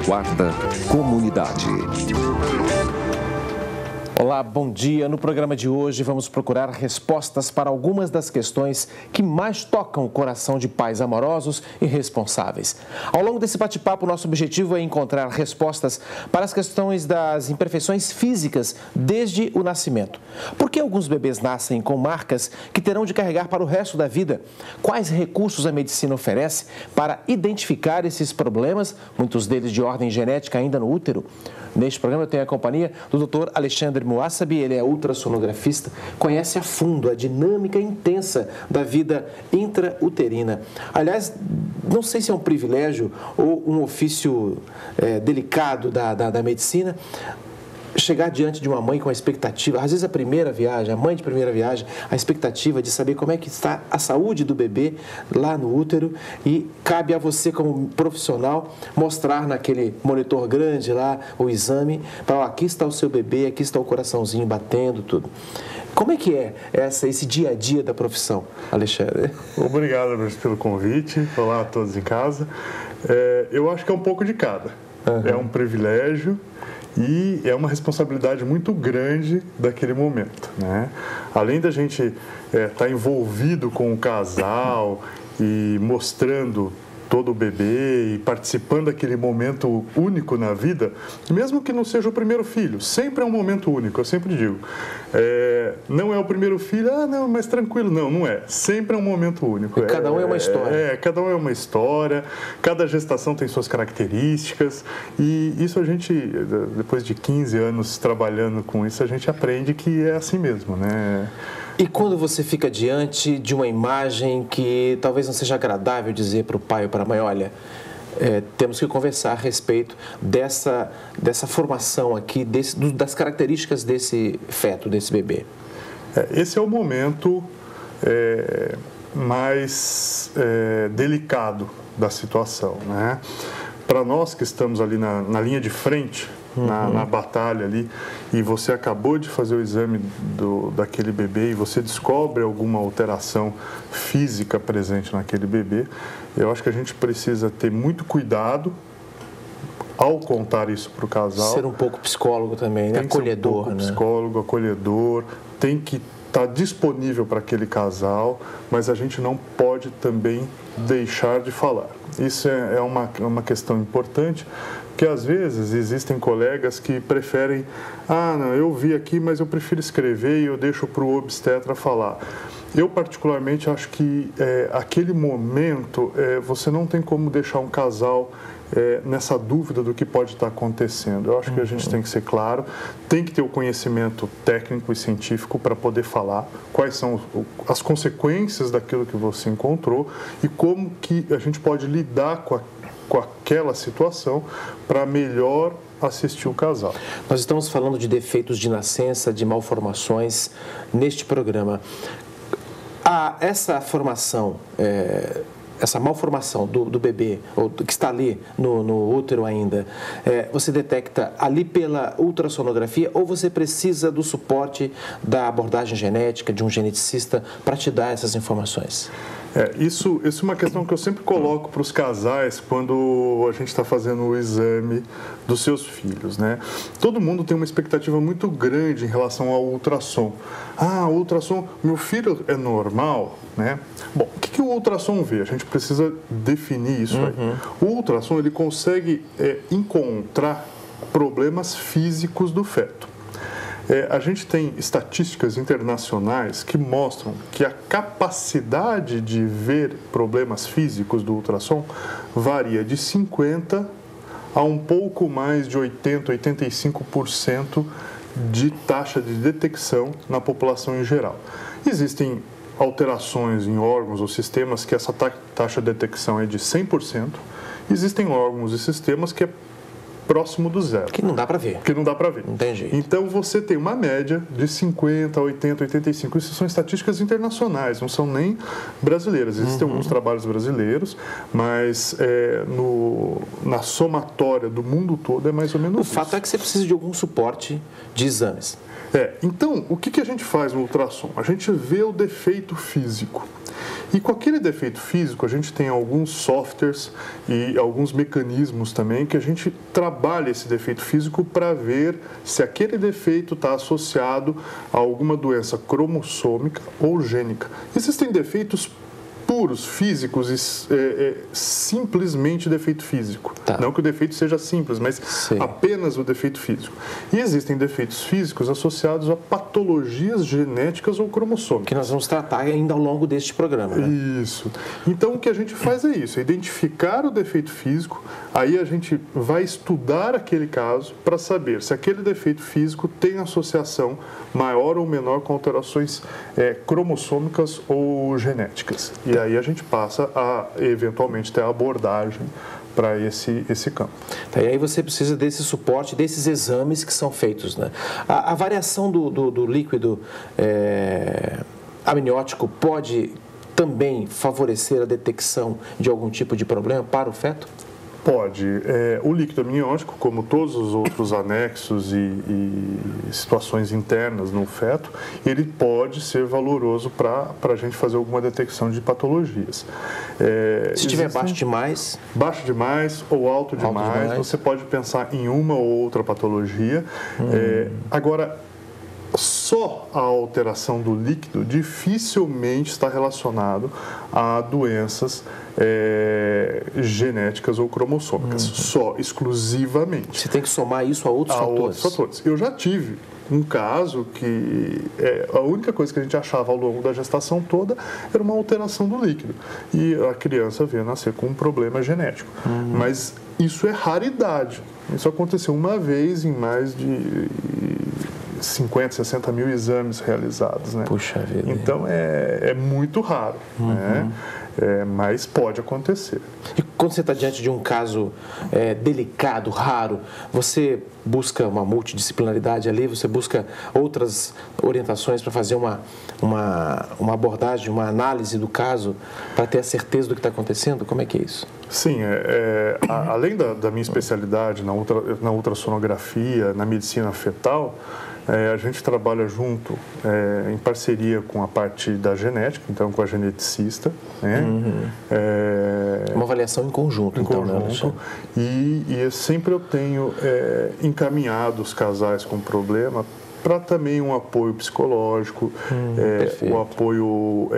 Vanguarda Comunidade. Olá, bom dia. No programa de hoje vamos procurar respostas para algumas das questões que mais tocam o coração de pais amorosos e responsáveis. Ao longo desse bate-papo, nosso objetivo é encontrar respostas para as questões das imperfeições físicas desde o nascimento. Por que alguns bebês nascem com marcas que terão de carregar para o resto da vida? Quais recursos a medicina oferece para identificar esses problemas, muitos deles de ordem genética ainda no útero? Neste programa eu tenho a companhia do Dr. Alexandre Moassabi, ele é ultrassonografista, conhece a fundo a dinâmica intensa da vida intrauterina. Aliás, não sei se é um privilégio ou um ofício delicado da medicina, chegar diante de uma mãe com a expectativa, às vezes a primeira viagem, a mãe de primeira viagem, a expectativa de saber como é que está a saúde do bebê lá no útero, e cabe a você como profissional mostrar naquele monitor grande lá o exame, para aqui está o seu bebê, aqui está o coraçãozinho batendo, tudo. Como é que é esse dia a dia da profissão, Alexandre? Obrigado pelo convite, olá a todos em casa. Eu acho que é um pouco de cada. É um privilégio e é uma responsabilidade muito grande daquele momento, né? Além da gente estar envolvido com o casal e mostrando todo o bebê e participando daquele momento único na vida, mesmo que não seja o primeiro filho, sempre é um momento único, eu sempre digo. Não é o primeiro filho, não, mas tranquilo, não é. Sempre é um momento único. E cada um é uma história. Cada um é uma história, cada gestação tem suas características, e isso a gente, depois de 15 anos trabalhando com isso, a gente aprende que é assim mesmo, né? E quando você fica diante de uma imagem que talvez não seja agradável dizer para o pai ou para a mãe, olha, temos que conversar a respeito dessa formação aqui, das características desse feto, desse bebê. Esse é o momento mais delicado da situação, né? Para nós que estamos ali na linha de frente, na batalha ali, e você acabou de fazer o exame daquele bebê e você descobre alguma alteração física presente naquele bebê, eu acho que a gente precisa ter muito cuidado ao contar isso para o casal. Ser um pouco psicólogo também, né? Acolhedor. Ser um pouco psicólogo, acolhedor, tem que estar disponível para aquele casal, mas a gente não pode também deixar de falar. Isso é uma questão importante, porque às vezes existem colegas que preferem, não, eu vi aqui, mas eu prefiro escrever e eu deixo para o obstetra falar. Eu particularmente acho que aquele momento você não tem como deixar um casal nessa dúvida do que pode estar acontecendo. Eu acho que a gente tem que ser claro, tem que ter o conhecimento técnico e científico para poder falar quais são as consequências daquilo que você encontrou e como que a gente pode lidar com aquela situação para melhor assistir o casal. Nós estamos falando de defeitos de nascença, de malformações neste programa. Essa formação, essa malformação do bebê, ou que está ali no útero ainda, você detecta ali pela ultrassonografia ou você precisa do suporte da abordagem genética, de um geneticista, para te dar essas informações? Isso é uma questão que eu sempre coloco para os casais quando a gente está fazendo o exame dos seus filhos, né? Todo mundo tem uma expectativa muito grande em relação ao ultrassom. O ultrassom, meu filho é normal, né? Bom, o que o ultrassom vê? A gente precisa definir isso aí. O ultrassom, ele consegue encontrar problemas físicos do feto. A gente tem estatísticas internacionais que mostram que a capacidade de ver problemas físicos do ultrassom varia de 50% a um pouco mais de 80%, 85% de taxa de detecção na população em geral. Existem alterações em órgãos ou sistemas que essa taxa de detecção é de 100%. Existem órgãos e sistemas que é próximo do zero. Que não dá para ver. Não tem jeito. Então, você tem uma média de 50%, 80%, 85%. Isso são estatísticas internacionais, não são nem brasileiras. Existem alguns trabalhos brasileiros, mas na somatória do mundo todo é mais ou menos isso. O fato é que você precisa de algum suporte de exames. Então, o que a gente faz no ultrassom? A gente vê o defeito físico. E com aquele defeito físico, a gente tem alguns softwares e alguns mecanismos também que a gente trabalha esse defeito físico para ver se aquele defeito está associado a alguma doença cromossômica ou gênica. Existem defeitos puros, físicos e simplesmente defeito físico. Tá. Não que o defeito seja simples, mas Sim. apenas o defeito físico. E existem defeitos físicos associados a patologias genéticas ou cromossômicas. Que nós vamos tratar ainda ao longo deste programa, né? Isso. Então, o que a gente faz é isso, é identificar o defeito físico, aí a gente vai estudar aquele caso para saber se aquele defeito físico tem associação maior ou menor com alterações cromossômicas ou genéticas. E aí a gente passa a, eventualmente, ter a abordagem para esse campo. Tá, e aí você precisa desse suporte, desses exames que são feitos, né? A variação do líquido amniótico pode também favorecer a detecção de algum tipo de problema para o feto? Pode. O líquido amniótico, como todos os outros anexos e situações internas no feto, ele pode ser valoroso para a gente fazer alguma detecção de patologias. Se estiver baixo demais? Baixo demais ou alto demais, você pode pensar em uma ou outra patologia. Agora, só a alteração do líquido dificilmente está relacionado a doenças genéticas ou cromossômicas, só, exclusivamente. Você tem que somar isso a outros fatores. Eu já tive um caso que a única coisa que a gente achava ao longo da gestação toda era uma alteração do líquido. E a criança veio nascer com um problema genético. Mas isso é raridade. Isso aconteceu uma vez em mais de 50, 60 mil exames realizados, né? Puxa vida. Então é muito raro, né? Mas pode acontecer. E quando você está diante de um caso delicado, raro, você busca uma multidisciplinaridade ali, você busca outras orientações para fazer uma abordagem, uma análise do caso, para ter a certeza do que está acontecendo? Como é que é isso? Sim, além da minha especialidade na ultrassonografia, na medicina fetal, a gente trabalha junto, em parceria com a parte da genética, então com a geneticista, né? Uma avaliação em conjunto, né? E sempre eu tenho encaminhado os casais com problema para também um apoio psicológico, um apoio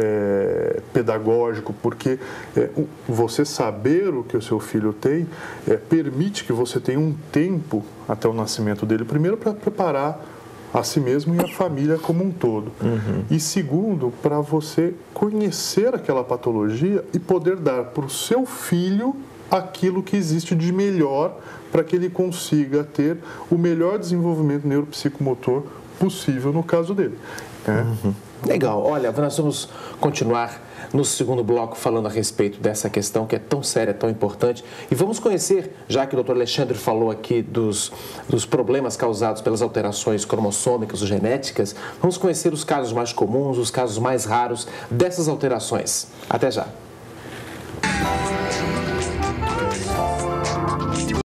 pedagógico, porque você saber o que o seu filho tem permite que você tenha um tempo até o nascimento dele, primeiro para preparar a si mesmo e a família como um todo. E segundo, para você conhecer aquela patologia e poder dar para o seu filho aquilo que existe de melhor para que ele consiga ter o melhor desenvolvimento neuropsicomotor possível no caso dele. Legal. Olha, nós vamos continuar no segundo bloco falando a respeito dessa questão que é tão séria, tão importante. E vamos conhecer, já que o Dr. Alexandre falou aqui dos problemas causados pelas alterações cromossômicas ou genéticas, vamos conhecer os casos mais comuns, os casos mais raros dessas alterações. Até já.